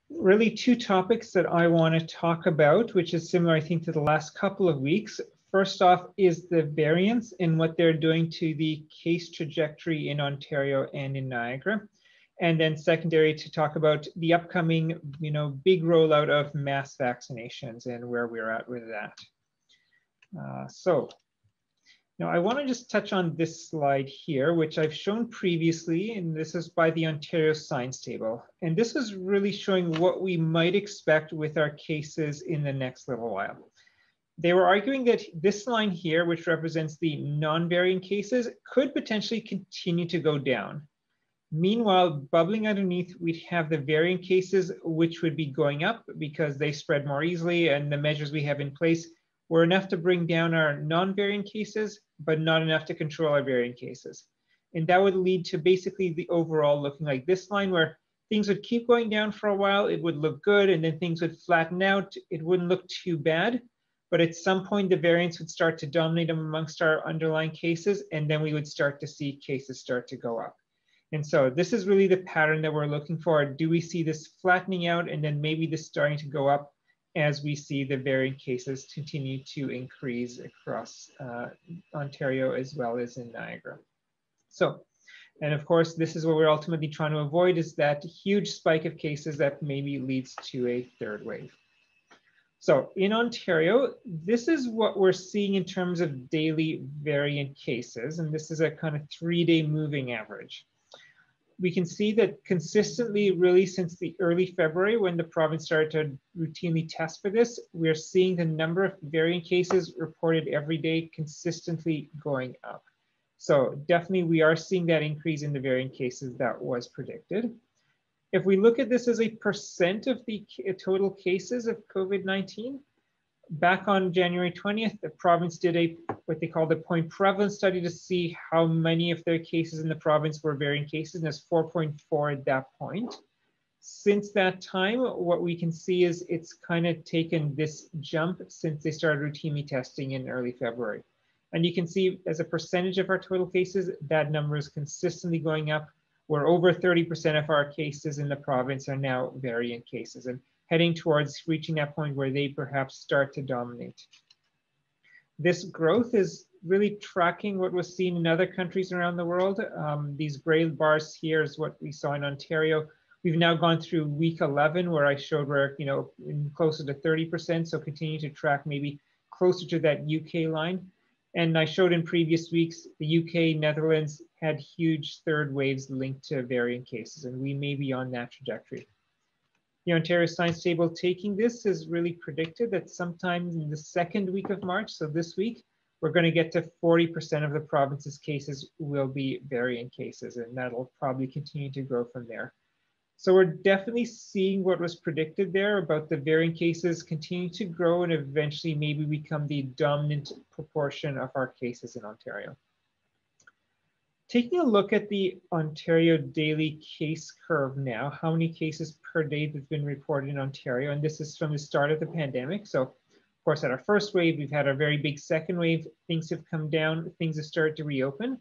Really two topics that I want to talk about, which is similar, I think, to the last couple of weeks. First off is the variants and what they're doing to the case trajectory in Ontario and in Niagara. And then secondary to talk about the upcoming, big rollout of mass vaccinations and where we're at with that. Now, I want to just touch on this slide here, which I've shown previously, and this is by the Ontario Science Table. And this is really showing what we might expect with our cases in the next little while. They were arguing that this line here, which represents the non-variant cases, could potentially continue to go down. Meanwhile, bubbling underneath, we'd have the variant cases, which would be going up because they spread more easily, and the measures we have in place were enough to bring down our non-variant cases, but not enough to control our variant cases. And that would lead to basically the overall looking like this line, where things would keep going down for a while, it would look good, and then things would flatten out. It wouldn't look too bad, but at some point the variants would start to dominate amongst our underlying cases, and then we would start to see cases start to go up. And so this is really the pattern that we're looking for. Do we see this flattening out and then maybe this starting to go up as we see the variant cases continue to increase across Ontario as well as in Niagara? So, and of course, this is what we're ultimately trying to avoid, is that huge spike of cases that maybe leads to a third wave. So in Ontario, this is what we're seeing in terms of daily variant cases. And this is a kind of 3-day moving average. We can see that consistently, really since the early February, when the province started to routinely test for this, we're seeing the number of variant cases reported every day consistently going up. So definitely we are seeing that increase in the variant cases that was predicted. If we look at this as a percent of the total cases of COVID-19, back on January 20th, the province did what they call the point prevalence study to see how many of their cases in the province were variant cases, and there's 4.4 at that point. Since that time, what we can see is it's kind of taken this jump since they started routinely testing in early February. And you can see as a percentage of our total cases, that number is consistently going up, where over 30% of our cases in the province are now variant cases, and heading towards reaching that point where they perhaps start to dominate. This growth is really tracking what was seen in other countries around the world. These gray bars here is what we saw in Ontario. We've now gone through week 11, where I showed we're in closer to 30%, so continue to track maybe closer to that UK line. And I showed in previous weeks, the UK, Netherlands had huge third waves linked to variant cases, and we may be on that trajectory. The Ontario Science Table taking this has really predicted that sometime in the second week of March, so this week, we're going to get to 40% of the province's cases will be variant cases, and that'll probably continue to grow from there. So we're definitely seeing what was predicted there about the variant cases continue to grow and eventually maybe become the dominant proportion of our cases in Ontario. Taking a look at the Ontario daily case curve now, how many cases per day have been reported in Ontario, and this is from the start of the pandemic. So of course, at our first wave, we've had our very big second wave, things have come down, things have started to reopen.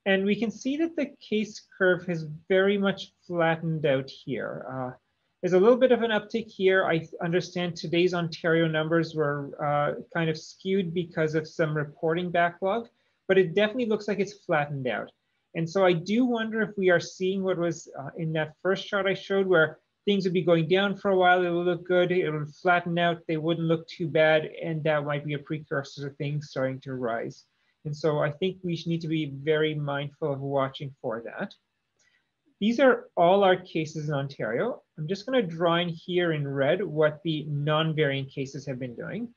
And we can see that the case curve has very much flattened out here. There's a little bit of an uptick here. I understand today's Ontario numbers were kind of skewed because of some reporting backlog, but it definitely looks like it's flattened out. And so I do wonder if we are seeing what was in that first chart I showed, where things would be going down for a while, it would look good, it would flatten out, they wouldn't look too bad, and that might be a precursor to things starting to rise. And so I think we need to be very mindful of watching for that. These are all our cases in Ontario. I'm just going to draw in here in red what the non-variant cases have been doing.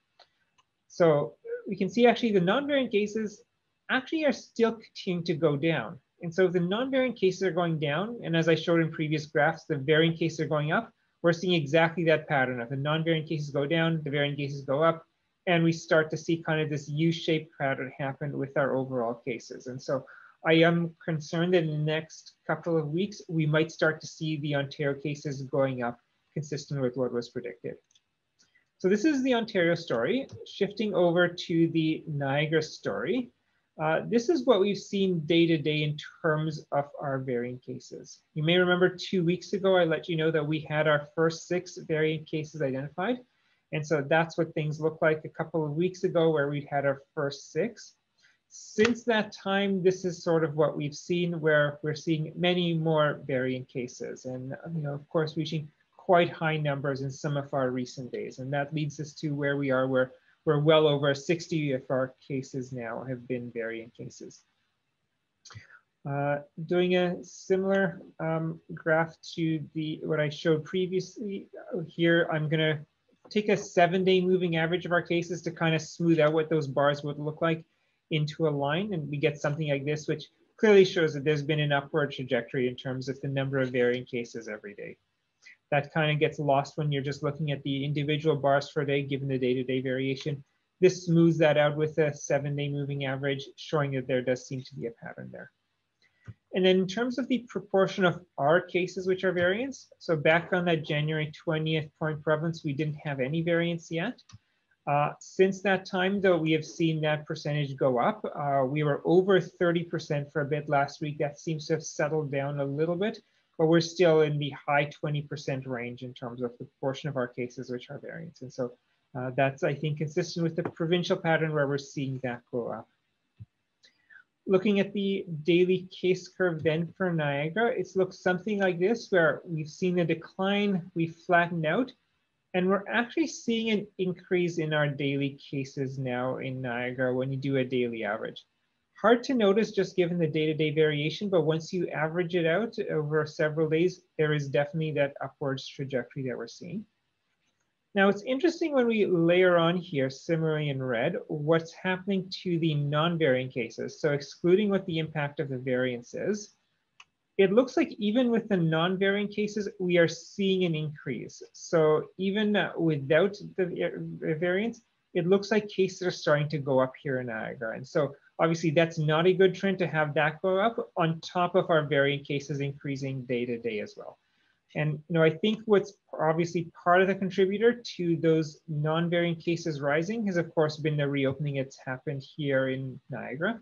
So we can see actually the non-variant cases actually are still continuing to go down. And so if the non-variant cases are going down, and as I showed in previous graphs, the variant cases are going up, we're seeing exactly that pattern of the non-variant cases go down, the variant cases go up, and we start to see kind of this U-shaped pattern happen with our overall cases. And so I am concerned that in the next couple of weeks, we might start to see the Ontario cases going up consistent with what was predicted. So this is the Ontario story. Shifting over to the Niagara story. This is what we've seen day to day in terms of our variant cases. You may remember 2 weeks ago, I let you know that we had our first 6 variant cases identified. And so that's what things look like a couple of weeks ago where we had our first 6. Since that time, this is sort of what we've seen where we're seeing many more variant cases and, of course, reaching quite high numbers in some of our recent days. And that leads us to where we are, where we're well over 60 of our cases now have been variant cases. Doing a similar graph to what I showed previously here, I'm going to take a 7-day moving average of our cases to kind of smooth out what those bars would look like into a line. And we get something like this, which clearly shows that there's been an upward trajectory in terms of the number of variant cases every day. That kind of gets lost when you're just looking at the individual bars per day, given the day-to-day variation. This smooths that out with a 7-day moving average, showing that there does seem to be a pattern there. And then in terms of the proportion of our cases which are variants, so back on that January 20th point prevalence, we didn't have any variants yet. Since that time, though, we have seen that percentage go up. We were over 30% for a bit last week. That seems to have settled down a little bit, but we're still in the high 20% range in terms of the proportion of our cases which are variants. And so that's, I think, consistent with the provincial pattern where we're seeing that go up. Looking at the daily case curve then for Niagara, it looks something like this, where we've seen a decline, we've flattened out, and we're actually seeing an increase in our daily cases now in Niagara when you do a daily average. Hard to notice just given the day-to-day variation, but once you average it out over several days, there is definitely that upwards trajectory that we're seeing. Now, it's interesting when we layer on here, similarly in red, what's happening to the non-variant cases. So excluding what the impact of the variance is, it looks like even with the non-variant cases, we are seeing an increase. So even without the variants, it looks like cases are starting to go up here in Niagara. And so obviously that's not a good trend to have that go up on top of our variant cases increasing day to day as well. And I think what's obviously part of the contributor to those non-variant cases rising has, of course, been the reopening that's happened here in Niagara.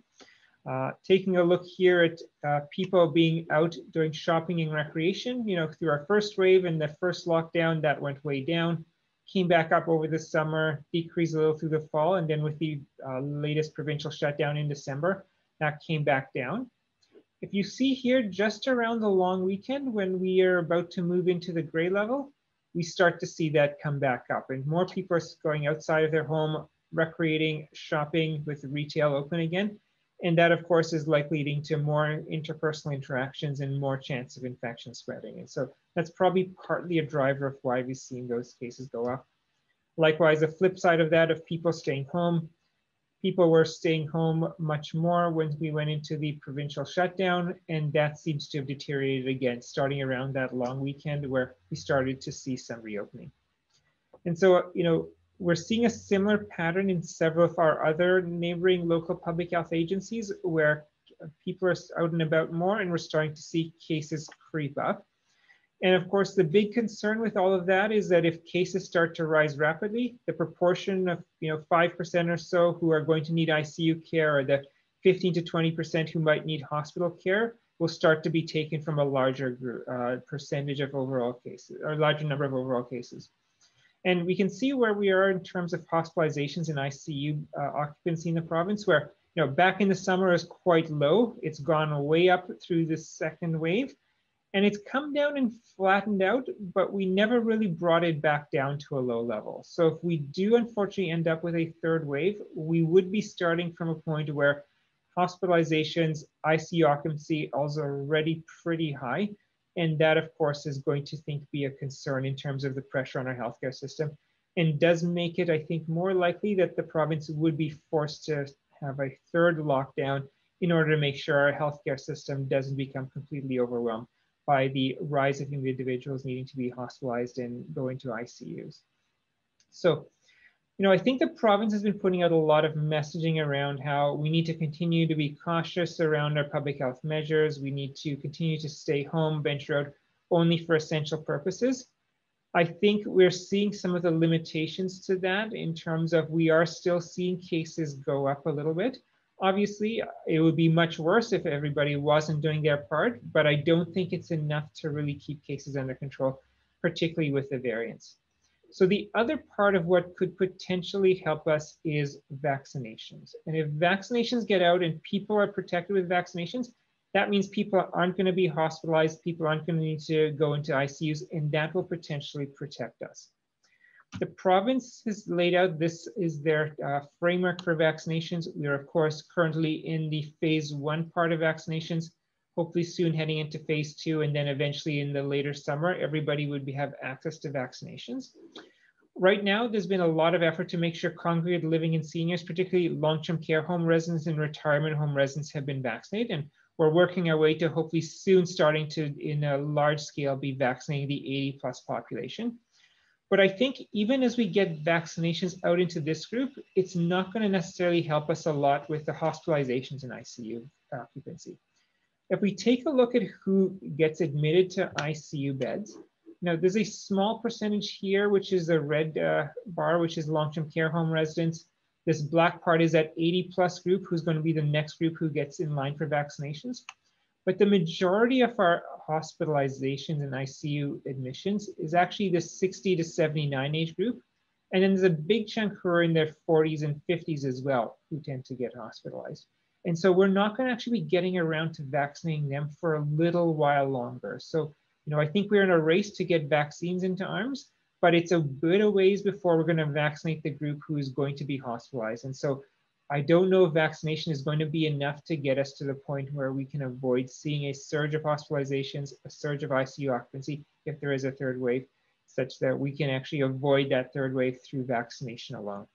Taking a look here at people being out doing shopping and recreation, through our first wave and the first lockdown, that went way down, came back up over the summer, decreased a little through the fall, and then with the latest provincial shutdown in December, that came back down. If you see here, just around the long weekend, when we are about to move into the gray level, we start to see that come back up, and more people are going outside of their home, recreating, shopping with retail open again. And that, of course, is likely leading to more interpersonal interactions and more chance of infection spreading. And so that's probably partly a driver of why we've seen those cases go up. Likewise, the flip side of that, of people staying home, people were staying home much more when we went into the provincial shutdown, and that seems to have deteriorated again, starting around that long weekend where we started to see some reopening. And so, we're seeing a similar pattern in several of our other neighboring local public health agencies where people are out and about more, and we're starting to see cases creep up. And of course, the big concern with all of that is that if cases start to rise rapidly, the proportion of 5% or so who are going to need ICU care, or the 15 to 20% who might need hospital care, will start to be taken from a larger group, percentage of overall cases, or larger number of overall cases. And we can see where we are in terms of hospitalizations and ICU occupancy in the province, where back in the summer is quite low. It's gone way up through the second wave, and it's come down and flattened out, but we never really brought it back down to a low level. So if we do unfortunately end up with a third wave, we would be starting from a point where hospitalizations, ICU occupancy is already pretty high. And that, of course, is going to be a concern in terms of the pressure on our healthcare system, and does make it, I think, more likely that the province would be forced to have a third lockdown in order to make sure our healthcare system doesn't become completely overwhelmed by the rise of individuals needing to be hospitalized and go into ICUs. So, I think the province has been putting out a lot of messaging around how we need to continue to be cautious around our public health measures. We need to continue to stay home, venture out only for essential purposes. I think we're seeing some of the limitations to that in terms of we are still seeing cases go up a little bit. Obviously, it would be much worse if everybody wasn't doing their part, but I don't think it's enough to really keep cases under control, particularly with the variants. So the other part of what could potentially help us is vaccinations. And if vaccinations get out and people are protected with vaccinations, that means people aren't going to be hospitalized, people aren't going to need to go into ICUs, and that will potentially protect us. The province has laid out, this is their framework for vaccinations. We are, of course, currently in the phase 1 part of vaccinations, hopefully soon heading into phase 2, and then eventually in the later summer, everybody would have access to vaccinations. Right now, there's been a lot of effort to make sure congregate living and seniors, particularly long-term care home residents and retirement home residents, have been vaccinated. And we're working our way to hopefully soon starting to, in a large scale, be vaccinating the 80+ population. But I think even as we get vaccinations out into this group, it's not going to necessarily help us a lot with the hospitalizations and ICU occupancy. If we take a look at who gets admitted to ICU beds, now there's a small percentage here, which is the red bar, which is long-term care home residents. This black part is that 80+ group, who's going to be the next group who gets in line for vaccinations. But the majority of our hospitalizations and ICU admissions is actually the 60 to 79 age group. And then there's a big chunk who are in their 40s and 50s as well, who tend to get hospitalized. And so we're not going to actually be getting around to vaccinating them for a little while longer. So, I think we're in a race to get vaccines into arms, but it's a bit of ways before we're going to vaccinate the group who is going to be hospitalized. And so I don't know if vaccination is going to be enough to get us to the point where we can avoid seeing a surge of hospitalizations, a surge of ICU occupancy, if there is a third wave, such that we can actually avoid that third wave through vaccination alone.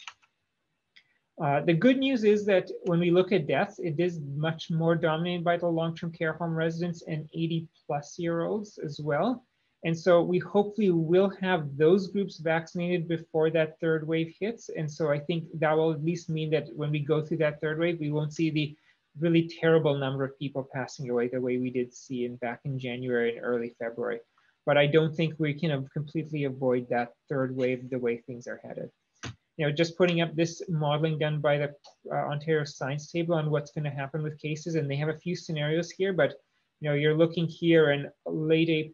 The good news is that when we look at deaths, it is much more dominated by the long-term care home residents and 80+-year-olds as well. And so we hopefully will have those groups vaccinated before that third wave hits. And so I think that will at least mean that when we go through that third wave, we won't see the really terrible number of people passing away the way we did see back in January and early February. But I don't think we can completely avoid that third wave the way things are headed. Just putting up this modeling done by the Ontario Science Table on what's going to happen with cases, and they have a few scenarios here, but you're looking here in late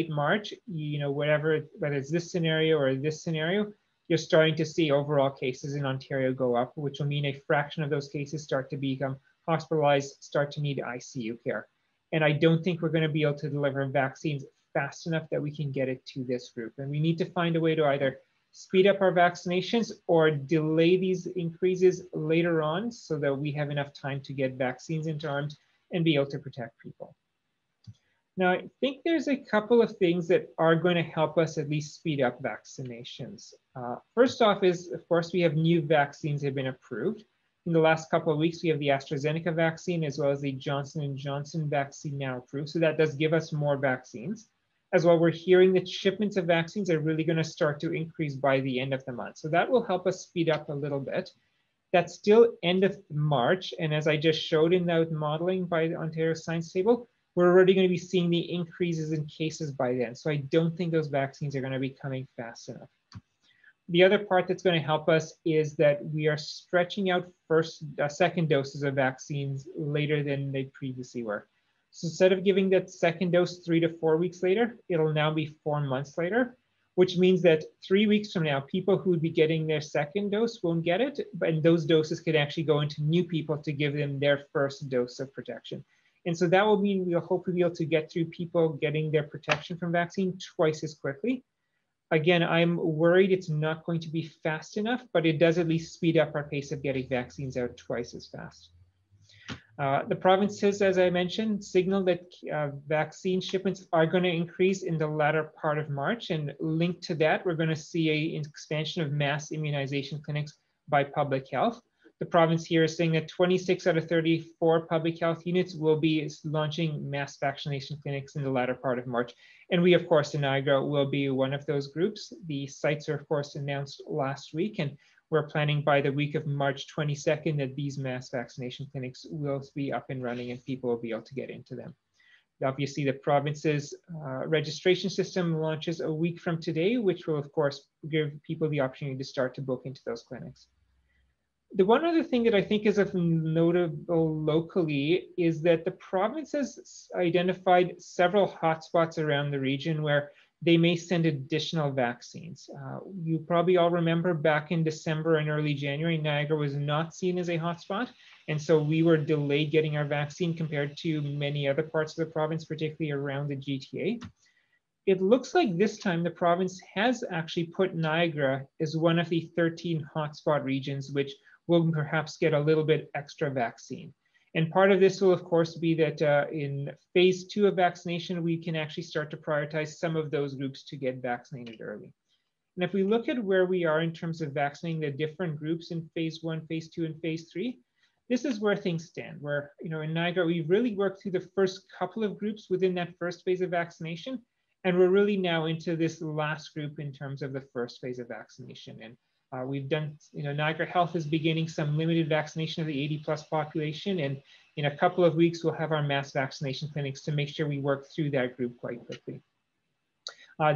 March, whether it's this scenario or this scenario, you're starting to see overall cases in Ontario go up, which will mean a fraction of those cases start to become hospitalized, start to need ICU care. And I don't think we're going to be able to deliver vaccines fast enough that we can get it to this group. And we need to find a way to either speed up our vaccinations or delay these increases later on so that we have enough time to get vaccines into arms and be able to protect people. Now, I think there's a couple of things that are going to help us at least speed up vaccinations. First off is, of course, we have new vaccines that have been approved. In the last couple of weeks, we have the AstraZeneca vaccine as well as the Johnson & Johnson vaccine now approved. So that does give us more vaccines. As well, we're hearing that shipments of vaccines are really going to start to increase by the end of the month. So that will help us speed up a little bit. That's still end of March. And as I just showed in that modeling by the Ontario Science Table, we're already going to be seeing the increases in cases by then. So I don't think those vaccines are going to be coming fast enough. The other part that's going to help us is that we are stretching out second doses of vaccines later than they previously were. So instead of giving that second dose 3 to 4 weeks later, it'll now be 4 months later, which means that 3 weeks from now, people who would be getting their second dose won't get it, and those doses could actually go into new people to give them their first dose of protection. And so that will mean we'll hopefully be able to get through people getting their protection from vaccine twice as quickly. Again, I'm worried it's not going to be fast enough, but it does at least speed up our pace of getting vaccines out twice as fast. The provinces, as I mentioned, signaled that vaccine shipments are going to increase in the latter part of March, and linked to that, we're going to see an expansion of mass immunization clinics by public health. The province here is saying that 26 out of 34 public health units will be launching mass vaccination clinics in the latter part of March. And we, of course, in Niagara will be one of those groups. The sites are, of course, announced last week, and we're planning by the week of March 22nd that these mass vaccination clinics will be up and running and people will be able to get into them. Obviously, the province's registration system launches a week from today, which will, of course, give people the opportunity to start to book into those clinics. The one other thing that I think is of notable locally is that the province has identified several hotspots around the region where they may send additional vaccines. You probably all remember back in December and early January, Niagara was not seen as a hotspot. And so we were delayed getting our vaccine compared to many other parts of the province, particularly around the GTA. It looks like this time the province has actually put Niagara as one of the 13 hotspot regions, which will perhaps get a little bit extra vaccine. And part of this will, of course, be that in phase 2 of vaccination, we can actually start to prioritize some of those groups to get vaccinated early. And if we look at where we are in terms of vaccinating the different groups in phase 1, phase 2, and phase 3, this is where things stand, where, in Niagara, we've really worked through the first couple of groups within that first phase of vaccination. And we're really now into this last group in terms of the first phase of vaccination. And we've done, Niagara Health is beginning some limited vaccination of the 80+ population. And in a couple of weeks, we'll have our mass vaccination clinics to make sure we work through that group quite quickly.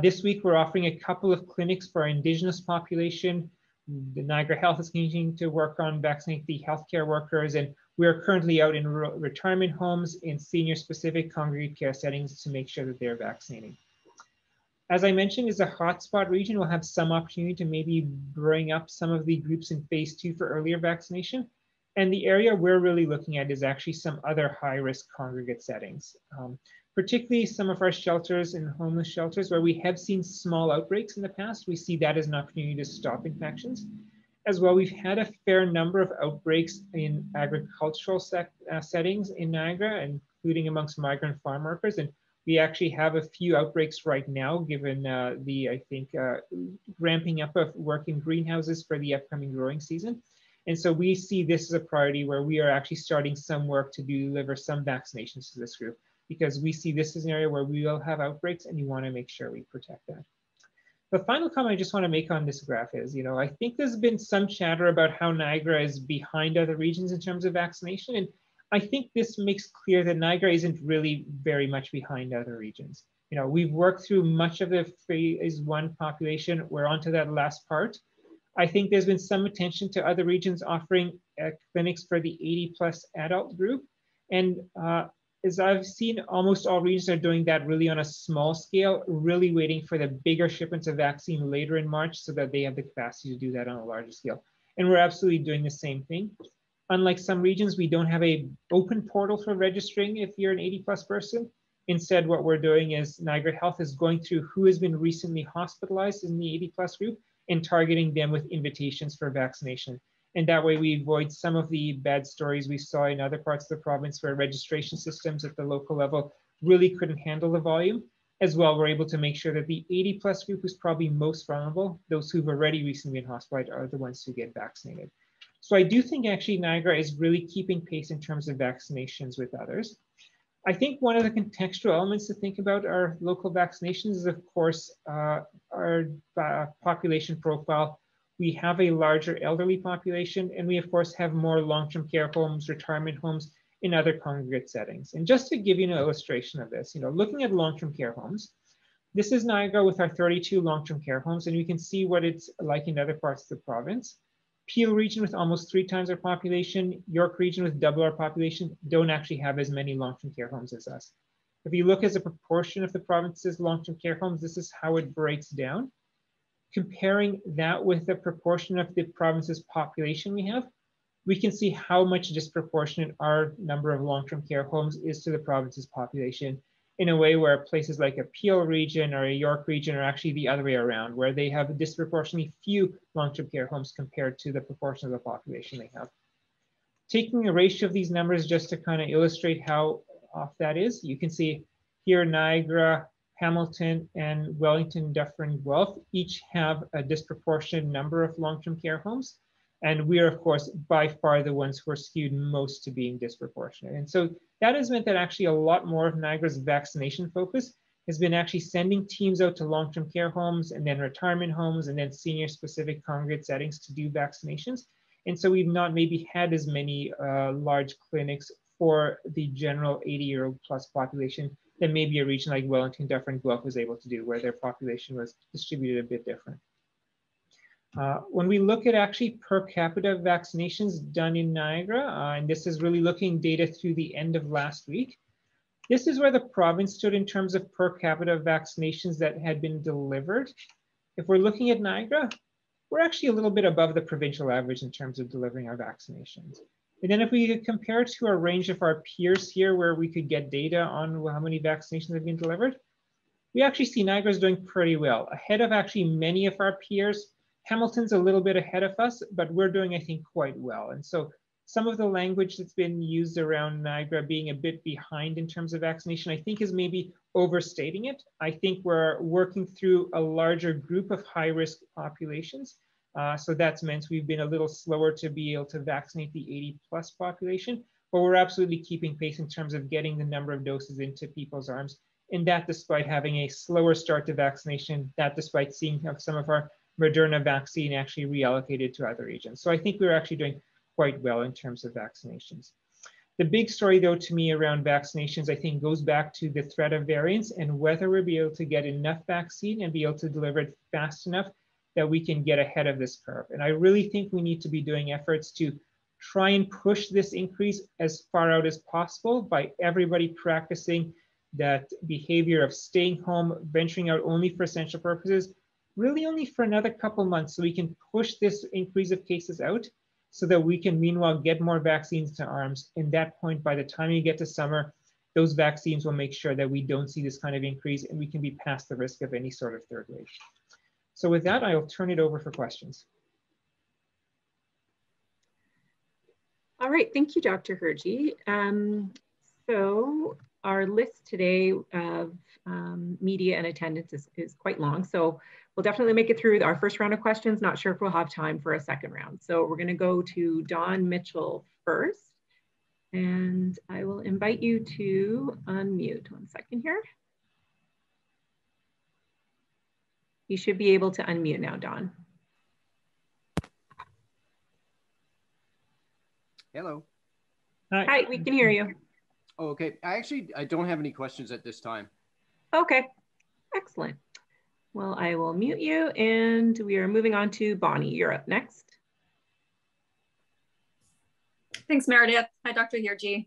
This week, we're offering a couple of clinics for our Indigenous population. The Niagara Health is continuing to work on vaccinating the healthcare workers, and we are currently out in retirement homes in senior-specific congregate care settings to make sure that they're vaccinating. As I mentioned, is a hotspot region. We'll have some opportunity to maybe bring up some of the groups in phase 2 for earlier vaccination. And the area we're really looking at is actually some other high-risk congregate settings, particularly some of our shelters and homeless shelters where we have seen small outbreaks in the past. We see that as an opportunity to stop infections. As well, we've had a fair number of outbreaks in agricultural settings in Niagara, including amongst migrant farm workers. And we actually have a few outbreaks right now, given ramping up of work in greenhouses for the upcoming growing season. And so we see this as a priority where we are actually starting some work to deliver some vaccinations to this group, because we see this as an area where we will have outbreaks and you want to make sure we protect that. The final comment I just want to make on this graph is, I think there's been some chatter about how Niagara is behind other regions in terms of vaccination. And I think this makes clear that Niagara isn't really very much behind other regions. We've worked through much of the phase 1 population. We're onto that last part. I think there's been some attention to other regions offering clinics for the 80+ adult group. And as I've seen, almost all regions are doing that really on a small scale, really waiting for the bigger shipments of vaccine later in March so that they have the capacity to do that on a larger scale. And we're absolutely doing the same thing. Unlike some regions, we don't have an open portal for registering if you're an 80+ person. Instead, what we're doing is Niagara Health is going through who has been recently hospitalized in the 80+ group and targeting them with invitations for vaccination. And that way we avoid some of the bad stories we saw in other parts of the province where registration systems at the local level really couldn't handle the volume. As well, we're able to make sure that the 80+ group is probably most vulnerable. Those who've already recently been hospitalized are the ones who get vaccinated. So I do think actually Niagara is really keeping pace in terms of vaccinations with others. I think one of the contextual elements to think about our local vaccinations is, of course, our population profile. We have a larger elderly population, and we, of course, have more long-term care homes, retirement homes, in other congregate settings. And just to give you an illustration of this, looking at long-term care homes, this is Niagara with our 32 long-term care homes, and we can see what it's like in other parts of the province. Peel region with almost 3 times our population, York region with double our population, don't actually have as many long-term care homes as us. If you look as a proportion of the province's long-term care homes, this is how it breaks down. Comparing that with the proportion of the province's population we have, we can see how much disproportionate our number of long-term care homes is to the province's population, in a way where places like a Peel region or a York region are actually the other way around, where they have disproportionately few long-term care homes compared to the proportion of the population they have. Taking a ratio of these numbers just to kind of illustrate how off that is, you can see here Niagara, Hamilton, and Wellington, Dufferin, Guelph each have a disproportionate number of long-term care homes. And we are, of course, by far the ones who are skewed most to being disproportionate. And so that has meant that actually a lot more of Niagara's vaccination focus has been actually sending teams out to long-term care homes and then retirement homes and then senior-specific congregate settings to do vaccinations. And so we've not maybe had as many large clinics for the general 80-year-old plus population than maybe a region like Wellington, Dufferin, Guelph was able to do, where their population was distributed a bit different. When we look at actually per capita vaccinations done in Niagara, and this is really looking data through the end of last week, this is where the province stood in terms of per capita vaccinations that had been delivered. If we're looking at Niagara, we're actually a little bit above the provincial average in terms of delivering our vaccinations. And then if we could compare to a range of our peers here where we could get data on how many vaccinations have been delivered, we actually see Niagara's doing pretty well, ahead of actually many of our peers. Hamilton's a little bit ahead of us, but we're doing, I think, quite well. And so some of the language that's been used around Niagara being a bit behind in terms of vaccination, I think is maybe overstating it. I think we're working through a larger group of high-risk populations. So that's meant we've been a little slower to be able to vaccinate the 80+ population, but we're absolutely keeping pace in terms of getting the number of doses into people's arms. And that despite having a slower start to vaccination, that despite seeing some of our Moderna vaccine actually reallocated to other regions. So I think we're actually doing quite well in terms of vaccinations. The big story though to me around vaccinations, I think goes back to the threat of variants and whether we'll be able to get enough vaccine and be able to deliver it fast enough that we can get ahead of this curve. And I really think we need to be doing efforts to try and push this increase as far out as possible by everybody practicing that behavior of staying home, venturing out only for essential purposes, really only for another couple months so we can push this increase of cases out so that we can meanwhile get more vaccines to arms. And that point, by the time you get to summer, those vaccines will make sure that we don't see this kind of increase and we can be past the risk of any sort of third wave. So with that, I'll turn it over for questions. All right, thank you, Dr. Hergy. So our list today of media and attendance is quite long. So we'll definitely make it through our first round of questions. Not sure if we'll have time for a second round. So we're gonna go to Don Mitchell first. And I will invite you to unmute. 1 second here. You should be able to unmute now, Don. Hello. Hi, we can hear you. Oh, okay. I don't have any questions at this time. Okay, excellent. Well, I will mute you and we are moving on to Bonnie. You're up next. Thanks, Meredith. Hi, Dr. Hergy.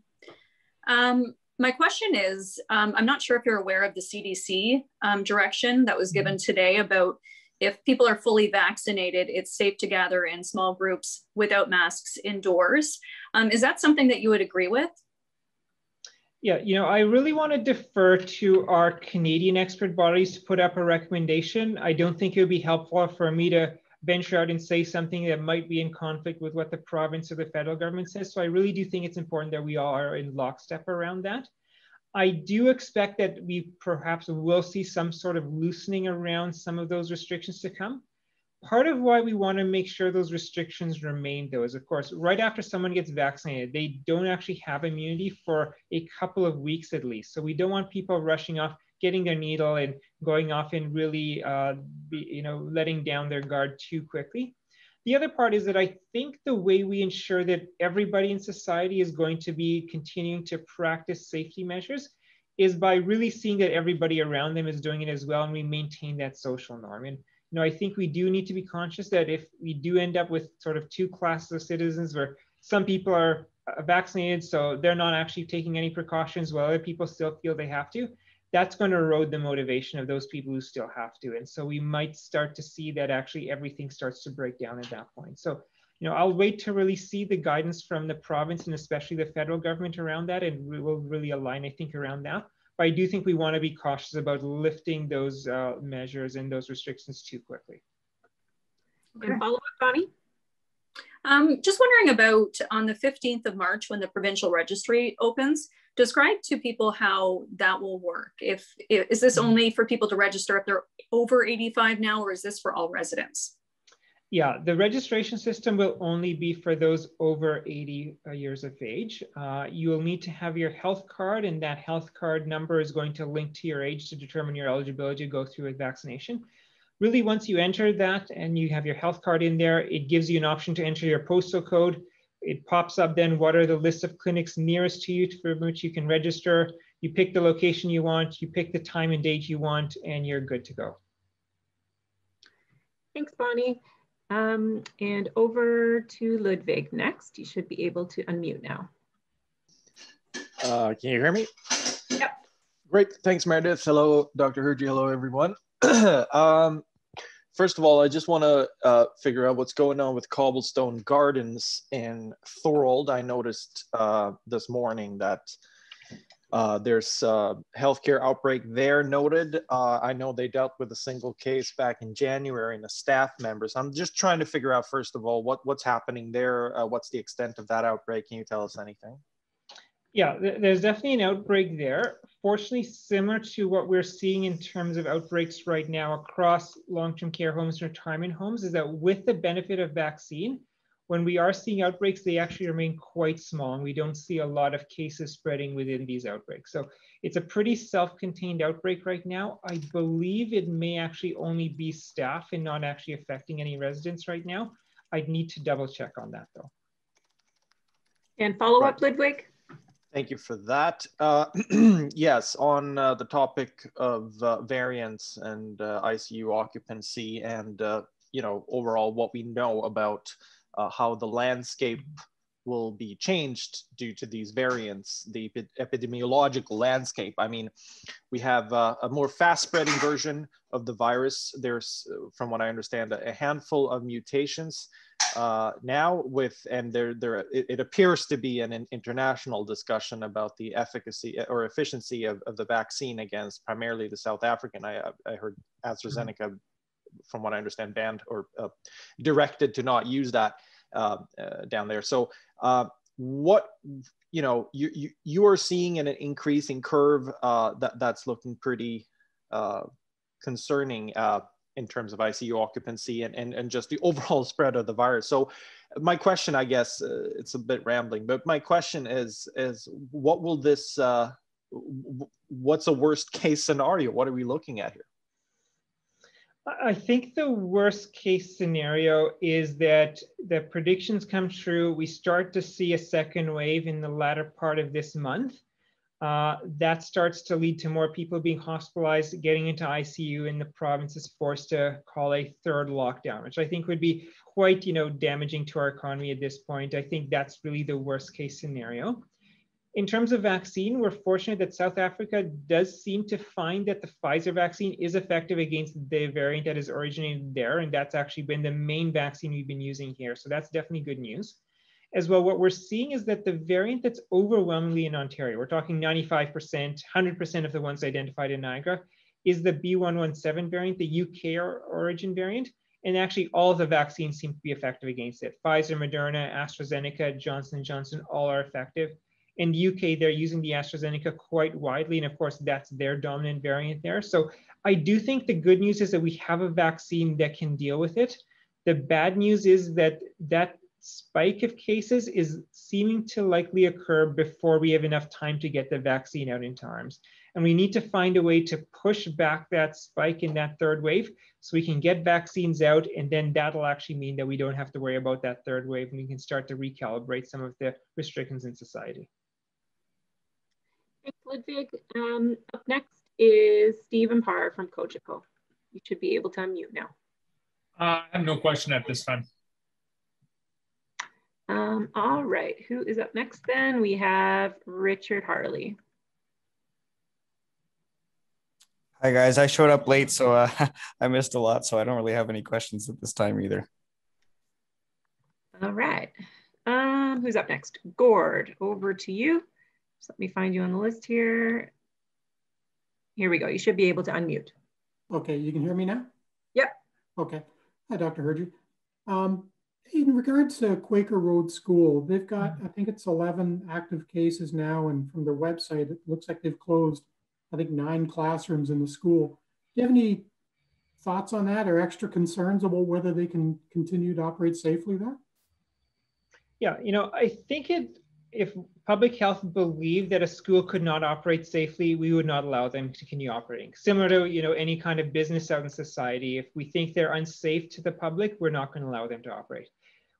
My question is, I'm not sure if you're aware of the CDC direction that was given today about if people are fully vaccinated, it's safe to gather in small groups without masks indoors. Is that something that you would agree with? Yeah, I really want to defer to our Canadian expert bodies to put up a recommendation. I don't think it would be helpful for me to venture out and say something that might be in conflict with what the province or the federal government says. So I really do think it's important that we all are in lockstep around that. I do expect that we perhaps will see some sort of loosening around some of those restrictions to come. Part of why we want to make sure those restrictions remain, though, is, of course, right after someone gets vaccinated, they don't actually have immunity for a couple of weeks at least. So we don't want people rushing off, getting their needle and going off and really, letting down their guard too quickly. The other part is that I think the way we ensure that everybody in society is going to be continuing to practice safety measures is by really seeing that everybody around them is doing it as well, and we maintain that social norm. And I think we do need to be conscious that if we do end up with sort of two classes of citizens where some people are vaccinated, so they're not actually taking any precautions while other people still feel they have to, that's going to erode the motivation of those people who still have to. And so we might start to see that actually everything starts to break down at that point. So, I'll wait to really see the guidance from the province and especially the federal government around that, and we will really align, I think, around that. But I do think we want to be cautious about lifting those measures and those restrictions too quickly. And follow up, Bonnie? Just wondering about on the 15th of March when the provincial registry opens, describe to people how that will work. Is this only for people to register if they're over 85 now, or is this for all residents? Yeah, the registration system will only be for those over 80 years of age. You will need to have your health card, and that health card number is going to link to your age to determine your eligibility to go through a vaccination. Really, once you enter that and you have your health card in there, it gives you an option to enter your postal code. It pops up then what are the list of clinics nearest to you for which you can register. You pick the location you want, you pick the time and date you want, and you're good to go. Thanks, Bonnie. And over to Ludwig next. You should be able to unmute now. Can you hear me? Yep. Great, thanks Meredith. Hello, Dr. Hergy, hello everyone. First of all, I just want to figure out what's going on with Cobblestone Gardens in Thorold. I noticed this morning that there's a healthcare outbreak there noted. I know they dealt with a single case back in January and the staff members. I'm just trying to figure out, first of all, what's happening there. What's the extent of that outbreak? Can you tell us anything? Yeah, there's definitely an outbreak there. Fortunately, similar to what we're seeing in terms of outbreaks right now across long-term care homes and retirement homes, is that with the benefit of vaccine, when we are seeing outbreaks, they actually remain quite small, and we don't see a lot of cases spreading within these outbreaks. So it's a pretty self-contained outbreak right now. I believe it may actually only be staff and not actually affecting any residents right now. I'd need to double check on that though. And follow up, Ludwig? Thank you for that. Yes, on the topic of variants and ICU occupancy and, you know, overall what we know about how the landscape will be changed due to these variants, the epidemiological landscape. I mean, we have a more fast spreading version of the virus. There's, from what I understand, a handful of mutations now and it appears to be an international discussion about the efficacy or efficiency of the vaccine against primarily the South African. I heard AstraZeneca, from what I understand, banned or directed to not use that down there. So what, you know, you are seeing an increasing curve that's looking pretty concerning in terms of ICU occupancy and just the overall spread of the virus. So my question, I guess, it's a bit rambling, but my question is what will this, what's a worst case scenario? What are we looking at here? I think the worst case scenario is that the predictions come true. We start to see a second wave in the latter part of this month. That starts to lead to more people being hospitalized, getting into ICU, and the province is forced to call a third lockdown, which I think would be quite, you know, damaging to our economy at this point. I think that's really the worst case scenario. In terms of vaccine, we're fortunate that South Africa does seem to find that the Pfizer vaccine is effective against the variant that is originated there, and that's actually been the main vaccine we've been using here. So that's definitely good news. As well, what we're seeing is that the variant that's overwhelmingly in Ontario, we're talking 95%, 100% of the ones identified in Niagara, is the B117 variant, the UK origin variant. And actually all of the vaccines seem to be effective against it. Pfizer, Moderna, AstraZeneca, Johnson & Johnson, all are effective. In the UK, they're using the AstraZeneca quite widely. And of course, that's their dominant variant there. So I do think the good news is that we have a vaccine that can deal with it. The bad news is that that spike of cases is seeming to likely occur before we have enough time to get the vaccine out in times. And we need to find a way to push back that spike in that third wave so we can get vaccines out, and then that'll actually mean that we don't have to worry about that third wave and we can start to recalibrate some of the restrictions in society. Thanks, Ludwig. Up next is Stephen Parr from Cogeco. You should be able to unmute now. I have no question at this time. All right, who is up next then? We have Richard Harley. Hi guys, I showed up late, so I missed a lot, so I don't really have any questions at this time either. All right, who's up next? Gord, over to you. Just let me find you on the list here. Here we go, you should be able to unmute. Okay, you can hear me now? Yep. Okay, hi Dr. Hergy. In regards to Quaker Road School, they've got, I think it's 11 active cases now, and from their website, it looks like they've closed, I think, 9 classrooms in the school. Do you have any thoughts on that or extra concerns about whether they can continue to operate safely there? Yeah, you know, I think if public health believed that a school could not operate safely, we would not allow them to continue operating. Similar to, you know, any kind of business out in society, if we think they're unsafe to the public, we're not going to allow them to operate.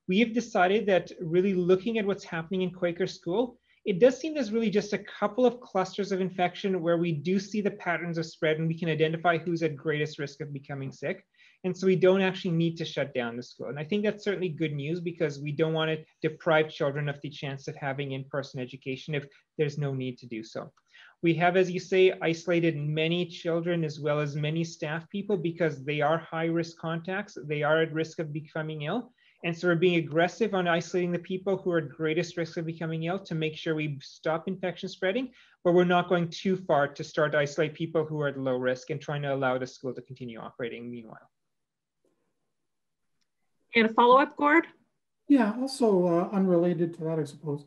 We have decided that really looking at what's happening in Quaker School, it does seem there's really just a couple of clusters of infection where we do see the patterns of spread and we can identify who's at greatest risk of becoming sick. And so we don't actually need to shut down the school. And I think that's certainly good news because we don't want to deprive children of the chance of having in-person education if there's no need to do so. We have, as you say, isolated many children as well as many staff people because they are high-risk contacts. They are at risk of becoming ill. And so we're being aggressive on isolating the people who are at greatest risk of becoming ill to make sure we stop infection spreading, but we're not going too far to start to isolate people who are at low risk and trying to allow the school to continue operating meanwhile. And a follow-up, Gord? Yeah, also unrelated to that, I suppose.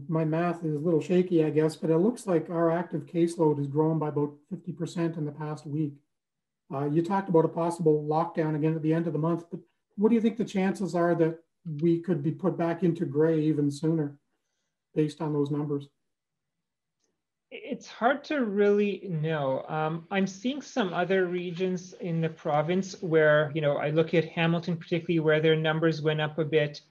My math is a little shaky, I guess, but it looks like our active caseload has grown by about 50% in the past week. You talked about a possible lockdown again at the end of the month, but what do you think the chances are that we could be put back into gray even sooner based on those numbers? It's hard to really know. I'm seeing some other regions in the province where, I look at Hamilton particularly where their numbers went up a bit.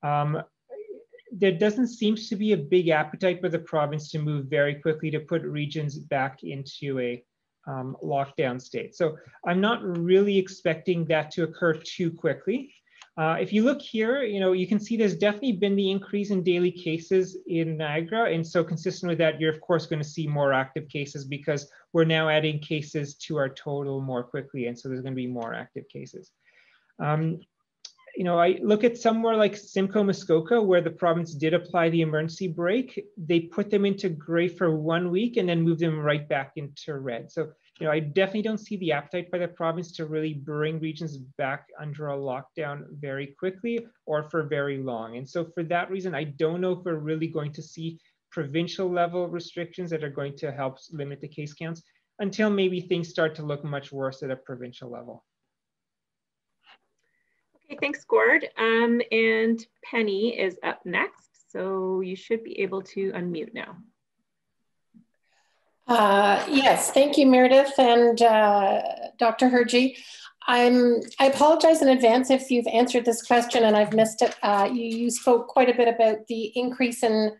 There doesn't seem to be a big appetite for the province to move very quickly to put regions back into a lockdown state. So I'm not really expecting that to occur too quickly. If you look here, you can see there's definitely been the increase in daily cases in Niagara. And so consistent with that, you're of course going to see more active cases because we're now adding cases to our total more quickly. And so there's going to be more active cases. I look at somewhere like Simcoe, Muskoka, where the province did apply the emergency brake. They put them into gray for 1 week and then moved them right back into red. So, I definitely don't see the appetite by the province to really bring regions back under a lockdown very quickly or for very long. And so for that reason, I don't know if we're really going to see provincial level restrictions that are going to help limit the case counts until maybe things start to look much worse at a provincial level. Okay, thanks, Gord. And Penny is up next. So you should be able to unmute now. Yes, thank you, Meredith and Dr. Hergy. I apologize in advance if you've answered this question and I've missed it. You spoke quite a bit about the increase in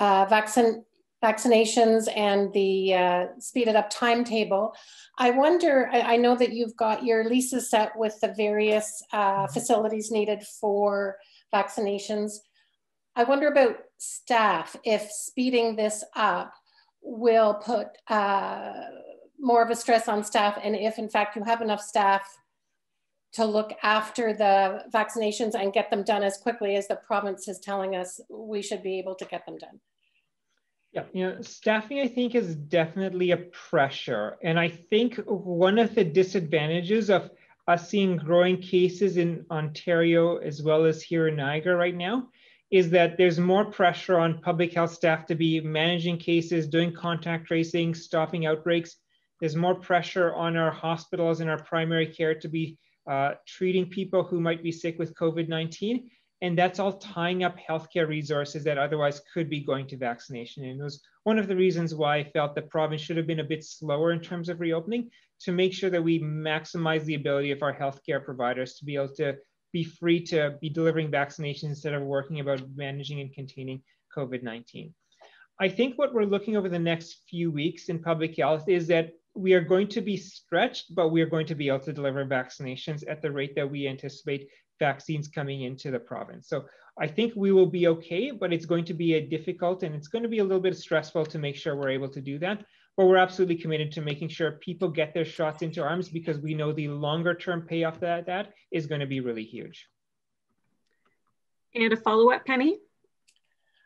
vaccinations and the speeded up timetable. I wonder, I know that you've got your leases set with the various facilities needed for vaccinations. I wonder about staff, if speeding this up will put more of a stress on staff, and if in fact you have enough staff to look after the vaccinations and get them done as quickly as the province is telling us we should be able to get them done. Yeah, staffing I think is definitely a pressure. And I think one of the disadvantages of us seeing growing cases in Ontario as well as here in Niagara right now is that there's more pressure on public health staff to be managing cases, doing contact tracing, stopping outbreaks. There's more pressure on our hospitals and our primary care to be treating people who might be sick with COVID-19. And that's all tying up healthcare resources that otherwise could be going to vaccination. And it was one of the reasons why I felt the province should have been a bit slower in terms of reopening to make sure that we maximize the ability of our healthcare providers to be able to be free to be delivering vaccinations instead of working about managing and containing COVID-19. I think what we're looking over the next few weeks in public health is that we are going to be stretched, but we are going to be able to deliver vaccinations at the rate that we anticipate vaccines coming into the province. So I think we will be okay, but it's going to be a difficult and it's going to be a little bit stressful to make sure we're able to do that. But we're absolutely committed to making sure people get their shots into arms because we know the longer term payoff that is going to be really huge. And a follow-up, Penny?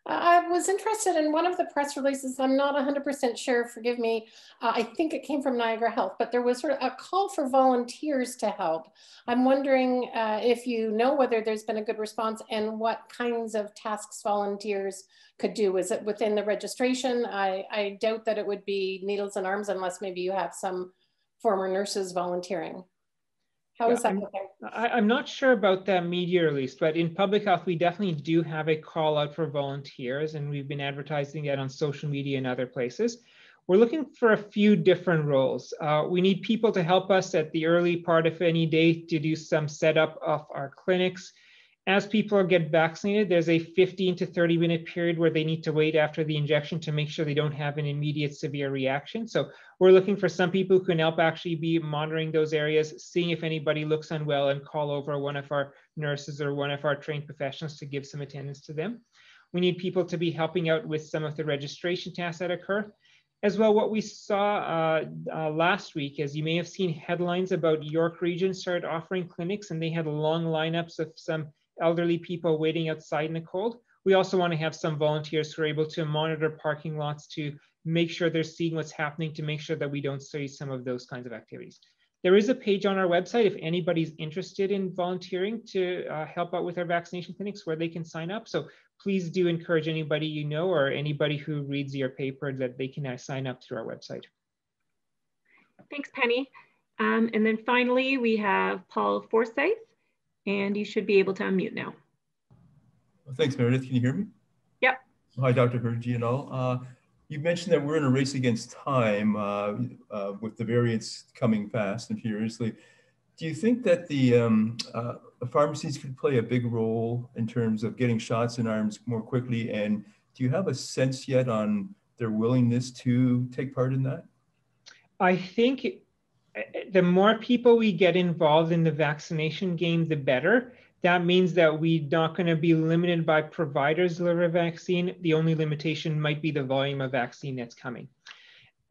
I was interested in one of the press releases. I'm not 100% sure, forgive me. I think it came from Niagara Health, but there was sort of a call for volunteers to help. I'm wondering if you know whether there's been a good response and what kinds of tasks volunteers could do. Is it within the registration? I doubt that it would be needles and arms unless maybe you have some former nurses volunteering. How is that looking? I'm not sure about the media release, but in public health, we definitely do have a call out for volunteers, and we've been advertising it on social media and other places. We're looking for a few different roles. We need people to help us at the early part of any day to do some setup of our clinics As people get vaccinated, there's a 15 to 30-minute period where they need to wait after the injection to make sure they don't have an immediate severe reaction. So we're looking for some people who can help actually be monitoring those areas, seeing if anybody looks unwell, and call over one of our nurses or one of our trained professionals to give some attendance to them. We need people to be helping out with some of the registration tasks that occur. As well, what we saw last week, as you may have seen headlines about York Region started offering clinics, and they had long lineups of some elderly people waiting outside in the cold. We also want to have some volunteers who are able to monitor parking lots to make sure they're seeing what's happening, to make sure that we don't see some of those kinds of activities. There is a page on our website if anybody's interested in volunteering to help out with our vaccination clinics where they can sign up. So please do encourage anybody you know or anybody who reads your paper that they can sign up through our website. Thanks, Penny. And then finally, we have Paul Forsythe, and you should be able to unmute now. Well, thanks, Meredith. Can you hear me? Yep. Hi, Dr. Hergy and all. You mentioned that we're in a race against time with the variants coming fast and furiously. Do you think that the pharmacies could play a big role in terms of getting shots in arms more quickly? And do you have a sense yet on their willingness to take part in that? I think the more people we get involved in the vaccination game, the better. That means that we're not going to be limited by providers delivering vaccine. The only limitation might be the volume of vaccine that's coming.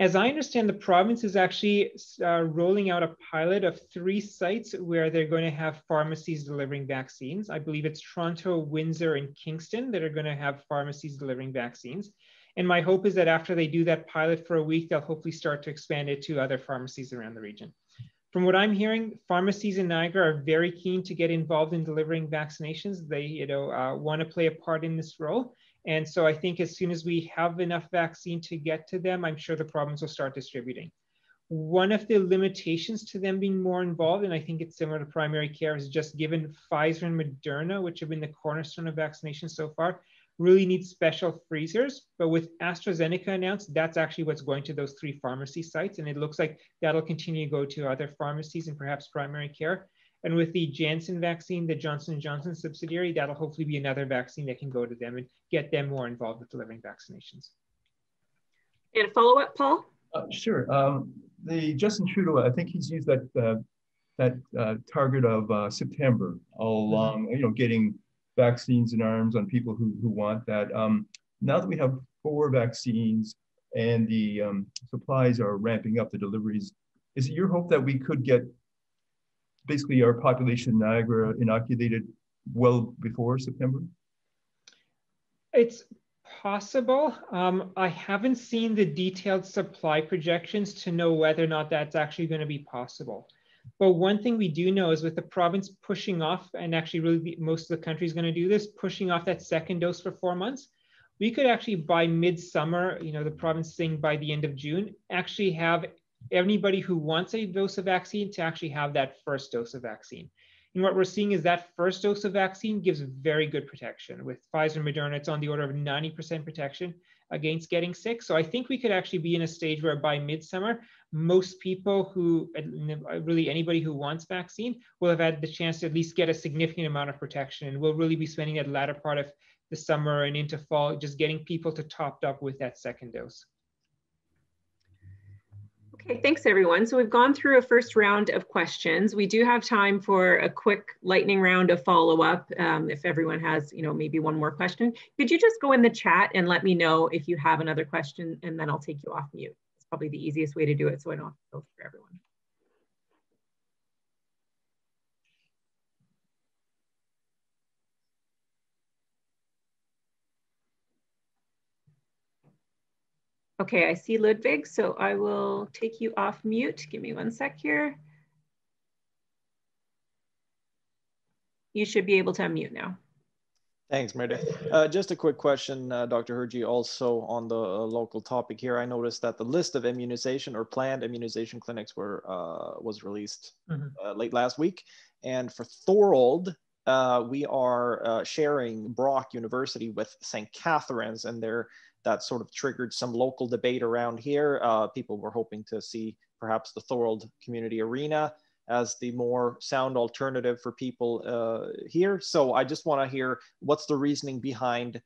As I understand, the province is actually rolling out a pilot of 3 sites where they're going to have pharmacies delivering vaccines. I believe it's Toronto, Windsor, and Kingston that are going to have pharmacies delivering vaccines. And my hope is that after they do that pilot for a week, they'll hopefully start to expand it to other pharmacies around the region. From what I'm hearing, pharmacies in Niagara are very keen to get involved in delivering vaccinations. They want to play a part in this role. And so I think as soon as we have enough vaccine to get to them, I'm sure the province will start distributing. One of the limitations to them being more involved, and I think it's similar to primary care, is just given Pfizer and Moderna, which have been the cornerstone of vaccination so far, really need special freezers. But with AstraZeneca announced, that's actually what's going to those 3 pharmacy sites. And it looks like that'll continue to go to other pharmacies and perhaps primary care. And with the Janssen vaccine, the Johnson & Johnson subsidiary, that'll hopefully be another vaccine that can go to them and get them more involved with delivering vaccinations. And a follow-up, Paul? Sure. The Justin Trudeau, I think he's used that target of September all along, getting vaccines in arms on people who want that. Now that we have 4 vaccines and the supplies are ramping up, the deliveries, is it your hope that we could get basically our population in Niagara inoculated well before September? It's possible. I haven't seen the detailed supply projections to know whether or not that's actually going to be possible. But one thing we do know is with the province pushing off, and actually really most of the country is going to do this, pushing off that second dose for 4 months, we could actually by midsummer, the province saying by the end of June, actually have anybody who wants a dose of vaccine to actually have that first dose of vaccine. And what we're seeing is that first dose of vaccine gives very good protection. With Pfizer and Moderna, it's on the order of 90% protection against getting sick. So I think we could actually be in a stage where by midsummer, most people who, really anybody who wants vaccine, will have had the chance to at least get a significant amount of protection. And we'll really be spending that latter part of the summer and into fall, just getting people to topped up with that second dose. Okay, thanks everyone. So we've gone through a first round of questions. We do have time for a quick lightning round of follow-up if everyone has, maybe one more question. Could you just go in the chat and let me know if you have another question, and then I'll take you off mute. It's probably the easiest way to do it so I don't have to go through everyone. Okay, I see Ludwig, so I will take you off mute. Give me 1 sec here. You should be able to unmute now. Thanks, Meredith. Just a quick question, Dr. Hergy, also on the local topic here. I noticed that the list of immunization or planned immunization clinics was released late last week. And for Thorold, we are sharing Brock University with St. Catharines, and that sort of triggered some local debate around here. People were hoping to see perhaps the Thorold Community Arena as the more sound alternative for people here. So I just want to hear what's the reasoning behind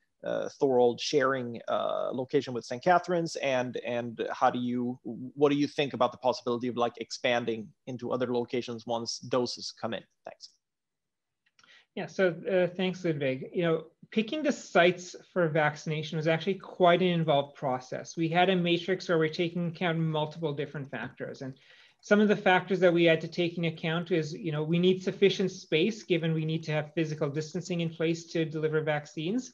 Thorold sharing location with St. Catharines, and what do you think about the possibility of like expanding into other locations once doses come in? Thanks. Yeah, so thanks, Ludwig. You know, picking the sites for vaccination was actually quite an involved process. We had a matrix where we're taking account multiple different factors, and some of the factors that we had to take into account is, you know, we need sufficient space given we need to have physical distancing in place to deliver vaccines.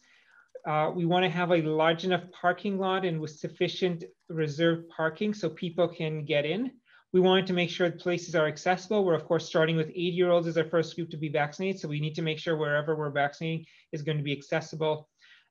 We want to have a large enough parking lot and with sufficient reserved parking so people can get in. We wanted to make sure places are accessible. We're of course starting with 80-year-olds as our first group to be vaccinated. So we need to make sure wherever we're vaccinating is going to be accessible.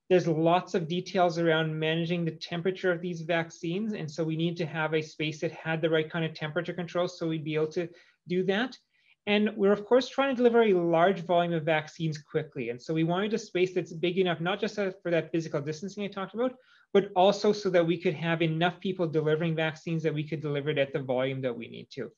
There's lots of details around managing the temperature of these vaccines. And so we need to have a space that had the right kind of temperature control so we'd be able to do that. And we're of course trying to deliver a large volume of vaccines quickly. And so we wanted a space that's big enough, not just for that physical distancing I talked about, but also so that we could have enough people delivering vaccines that we could deliver it at the volume that we need to.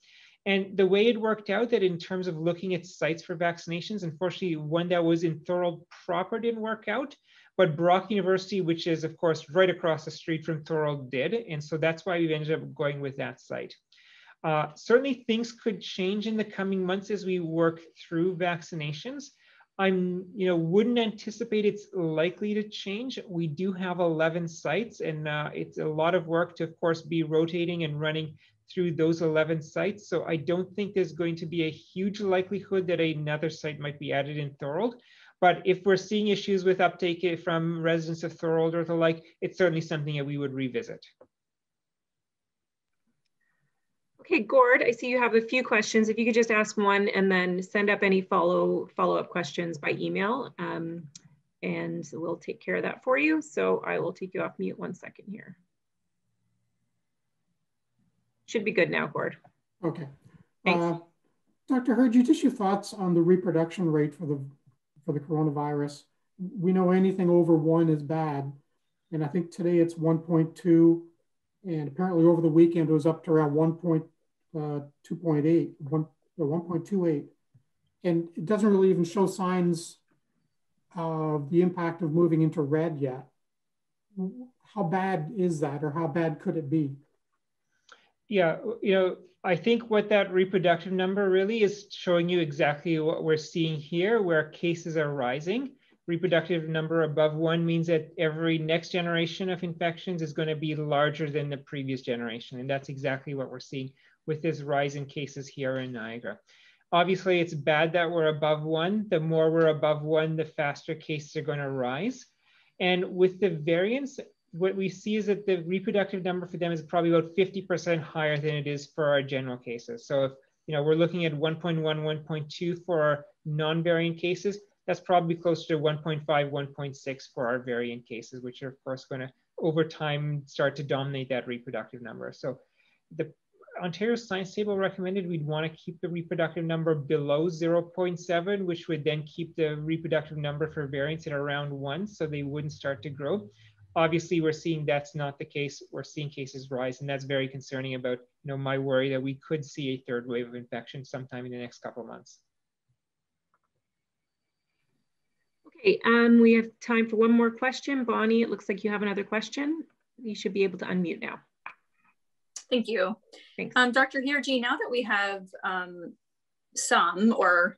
And the way it worked out that in terms of looking at sites for vaccinations, unfortunately, one that was in Thorold proper didn't work out, but Brock University, which is of course right across the street from Thorold, did. And so that's why we ended up going with that site. Certainly things could change in the coming months as we work through vaccinations. Wouldn't anticipate it's likely to change. We do have 11 sites, and it's a lot of work to, of course, be rotating and running through those 11 sites. So I don't think there's going to be a huge likelihood that another site might be added in Thorold. But if we're seeing issues with uptake from residents of Thorold or the like, it's certainly something that we would revisit. Okay, Gord, I see you have a few questions. If you could just ask one and then send up any follow-up questions by email, and we'll take care of that for you. So I will take you off mute 1 second here. Should be good now, Gord. Okay. Thanks. Dr. Hergy, just your thoughts on the reproduction rate for the coronavirus. We know anything over 1 is bad, and I think today it's 1.2. And apparently over the weekend, it was up to around 1.28, 1.28. And it doesn't really even show signs of the impact of moving into red yet. How bad is that, or how bad could it be? Yeah, I think what that reproductive number really is showing you exactly what we're seeing here, where cases are rising. Reproductive number above 1 means that every next generation of infections is going to be larger than the previous generation. And that's exactly what we're seeing with this rise in cases here in Niagara. Obviously, it's bad that we're above 1. The more we're above 1, the faster cases are going to rise. And with the variants, what we see is that the reproductive number for them is probably about 50% higher than it is for our general cases. So if we're looking at 1.1, 1.2 for our non-variant cases, that's probably closer to 1.5, 1.6 for our variant cases, which are of course going to over time start to dominate that reproductive number. So the Ontario Science Table recommended we'd want to keep the reproductive number below 0.7, which would then keep the reproductive number for variants at around 1, so they wouldn't start to grow. Obviously, we're seeing that's not the case. We're seeing cases rise, and that's very concerning about my worry that we could see a third wave of infection sometime in the next couple of months. Okay, we have time for one more question. Bonnie, it looks like you have another question. You should be able to unmute now. Thank you. Thanks. Dr. Hirji, now that we have some or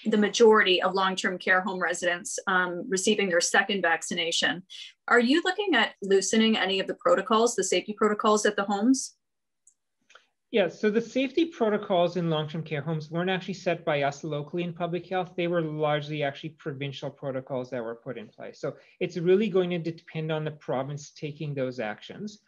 the majority of long-term care home residents receiving their second vaccination, are you looking at loosening any of the protocols, the safety protocols at the homes? Yeah, so the safety protocols in long-term care homes weren't actually set by us locally in public health. They were largely actually provincial protocols that were put in place. So it's really going to depend on the province taking those actions.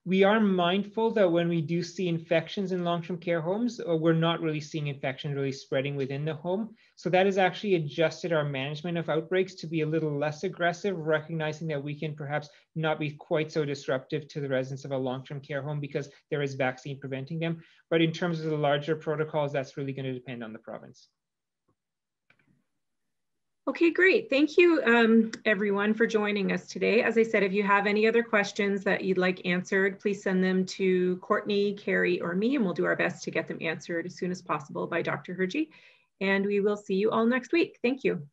We are mindful that when we do see infections in long-term care homes, we're not really seeing infections really spreading within the home. So that has actually adjusted our management of outbreaks to be a little less aggressive, recognizing that we can perhaps not be quite so disruptive to the residents of a long-term care home because there is vaccine preventing them. But in terms of the larger protocols, that's really going to depend on the province. Okay, great. Thank you, everyone, for joining us today. As I said, if you have any other questions that you'd like answered, please send them to Courtney, Carrie, or me, and we'll do our best to get them answered as soon as possible by Dr. Hergy. And we will see you all next week. Thank you.